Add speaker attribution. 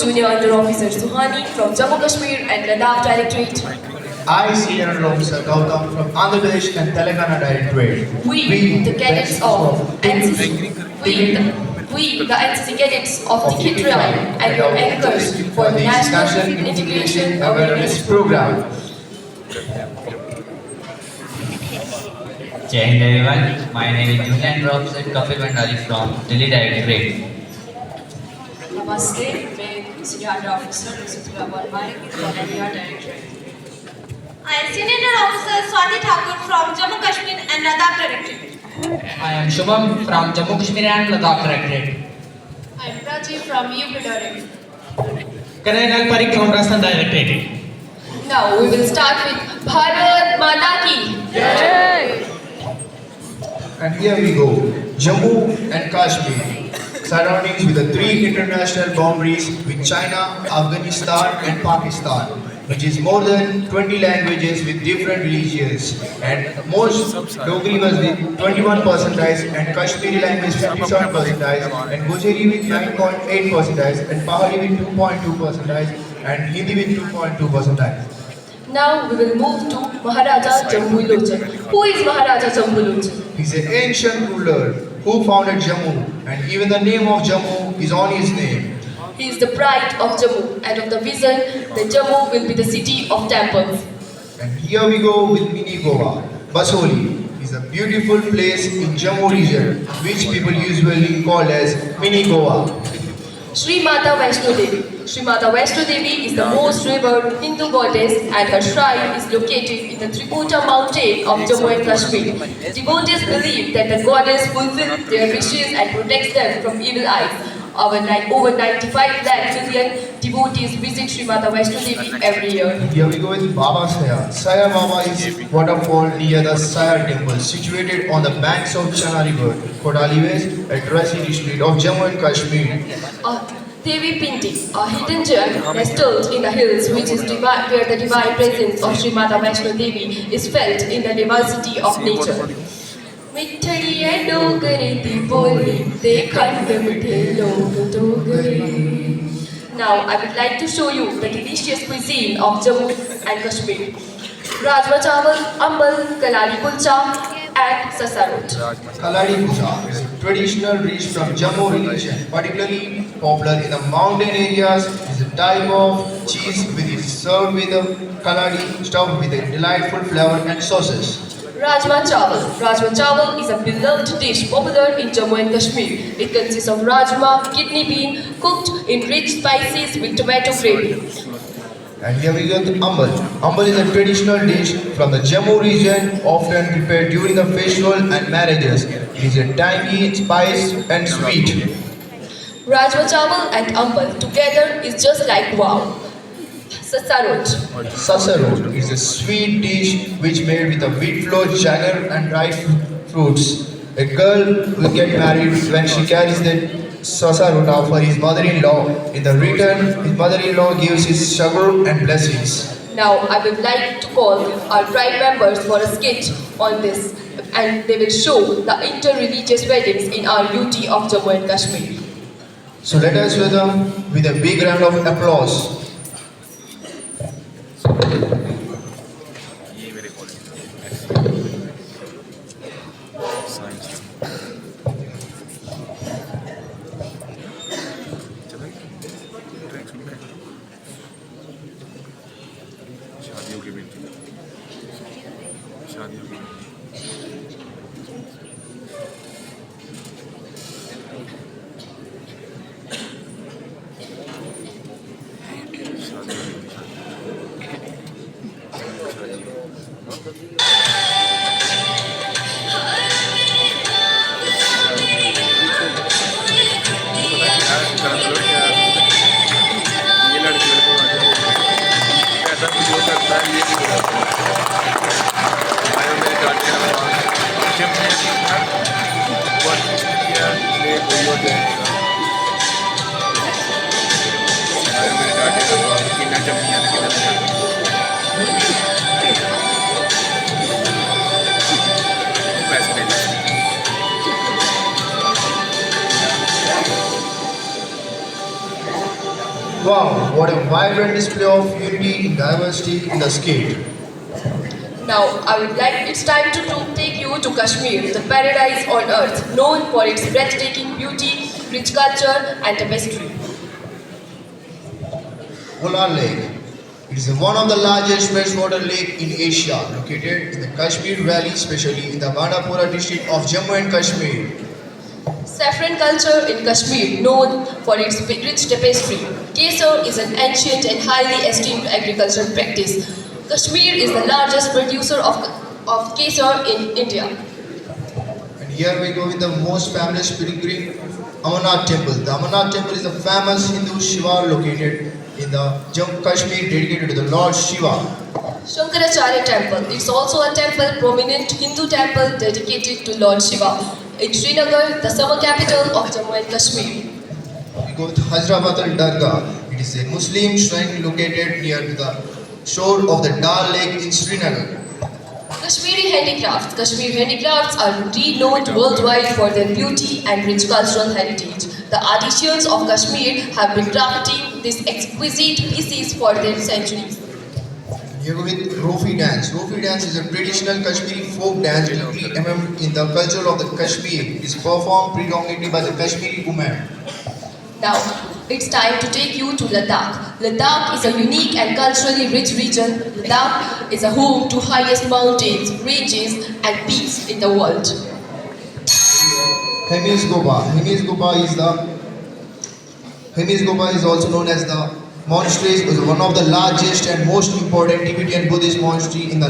Speaker 1: Junior Under Officer Suhani from Jammu Kashmir and Ladakh Directorate.
Speaker 2: I, Senior Under Officer Gautam from Andhra Pradesh and Telangana Directorate.
Speaker 1: We, the cadets of NCC, the NCC cadets of the Kit Tribe and your anchors for the National Integration Awareness
Speaker 2: Program.
Speaker 3: Jai Hind everyone, my name is Junior Under Officer Kapil Bhandari from Delhi Directorate.
Speaker 1: Namaste, मैं Senior Under Officer Sutula Barmani from NDR Directorate.
Speaker 4: I am Senior Under Officer Swati Thakur from Jammu Kashmir and Ladakh Directorate.
Speaker 5: I am Shubham from Jammu Kashmir and Ladakh Directorate.
Speaker 1: I am Prachi from UP Directorate.
Speaker 5: Kanai Parik from Rajasthan Directorate.
Speaker 1: Now we will start with Bharat Mata Ki.
Speaker 2: And here we go. Jammu and Kashmir, surroundings with the three international boundaries with China, Afghanistan and Pakistan, which is more than 20 languages with different religions, and most Dogri was with 21% and Kashmiri language 57% and Gujari with 9.8% and Pahari with 2.2% and Hindi with 2.2%.
Speaker 1: Now we will move to Maharaja Jambu Lochan. Who is Maharaja Jambu Lochan?
Speaker 2: He's an ancient ruler who founded Jammu, and even the name of Jammu is on his name.
Speaker 1: He is the pride of Jammu and of the vision that Jammu will be the city of temples.
Speaker 2: And here we go with Mini Goa. Basoli is a beautiful place in Jammu region, which people usually call as Mini Goa.
Speaker 1: Sri Mata Vaishno Devi. Sri Mata Vaishno Devi is the most revered Hindu goddess and her shrine is located in the Trikuta mountain of Jammu and Kashmir. Devotees believe that the goddess fulfills their wishes and protects them from evil eyes. Over 95 lakh million devotees visit Sri Mata Vaishno Devi every year.
Speaker 2: Here we go with Baba Saya. Saya Baba is waterfall near the Saya temple, situated on the banks of Chana River, Kodali West, at Rasi district of Jammu and Kashmir.
Speaker 1: Devi Pinti, a hidden gem nestled in the hills which is where the divine presence of Sri Mata Vaishno Devi is felt in the diversity of nature. मिठड़िया डोगरे दी बोली देखंड मिठे लोग डोगरे. Now I would like to show you the delicious cuisine of Jammu and Kashmir. Rajma chawal, ambal, kalari kulcha and sasarot.
Speaker 2: Kaladi Puja is a traditional dish from Jammu region, particularly popular in the mountain areas. It is a type of cheese which is served with a kaladi stuffed with a delightful flavor and sauces.
Speaker 1: Rajma chawal. Rajma chawal is a beloved dish popular in Jammu and Kashmir. It consists of rajma, kidney bean, cooked in rich spices with tomato gravy.
Speaker 2: And here we go to Ambal. Ambal is a traditional dish from the Jammu region, often prepared during the festival and marriages. It is a tangy, spiced and sweet.
Speaker 1: Rajma chawal and ambal together is just like wow. Sasarot.
Speaker 2: Sasarot is a sweet dish which made with a wheat flour, sugar and dried fruits. A girl will get married when she carries the sasarot for his mother-in-law. In the return, his mother-in-law gives his sugar and blessings.
Speaker 1: Now I would like to call our tribe members for a skit on this and they will show the inter-religious weddings in our UT of Jammu and Kashmir.
Speaker 2: So let us welcome with a big round of applause.
Speaker 6: शादियों की बेटी शादियों की
Speaker 2: Wow, what a vibrant display of unity in diversity in the skate.
Speaker 1: Now, it's time to take you to Kashmir, the paradise on earth, known for its breathtaking beauty, rich culture, and tapestry.
Speaker 2: Ular Lake. It is one of the largest freshwater lake in Asia, located in the Kashmir Valley, especially in the Bandapura district of Jammu and Kashmir.
Speaker 1: Saffron culture in Kashmir, known for its rich tapestry. Kesar is an ancient and highly esteemed agricultural practice. Kashmir is the largest producer of kesar in India.
Speaker 2: And here we go with the most famous pilgrim, Amarnath Temple. The Amarnath Temple is a famous Hindu Shiva located in the Jammu Kashmir, dedicated to the Lord Shiva.
Speaker 1: Shankaracharya Temple. It's also a temple, prominent Hindu temple dedicated to Lord Shiva. In Srinagar, the summer capital of Jammu and Kashmir.
Speaker 2: We go with Hyderabad Al Dargah. It is a Muslim shrine located near the shore of the Dal Lake in Srinagar.
Speaker 1: Kashmiri handicrafts. Kashmiri handicrafts are renowned worldwide for their beauty and rich cultural heritage. The artisans of Kashmir have been crafting these exquisite pieces for their centuries.
Speaker 2: Here we go with Rofi dance. Rofi dance is a traditional Kashmiri folk dance deeply embedded in the culture of the Kashmir. It is performed predominantly by the Kashmiri women.
Speaker 1: Now, it's time to take you to Ladakh. Ladakh is a unique and culturally rich region. Ladakh is a home to highest mountains, ranges, and peaks in the world.
Speaker 2: Hemis Goba. Hemis Goba is also known as the monastery. Is one of the largest and most important Tibetan Buddhist monastery in the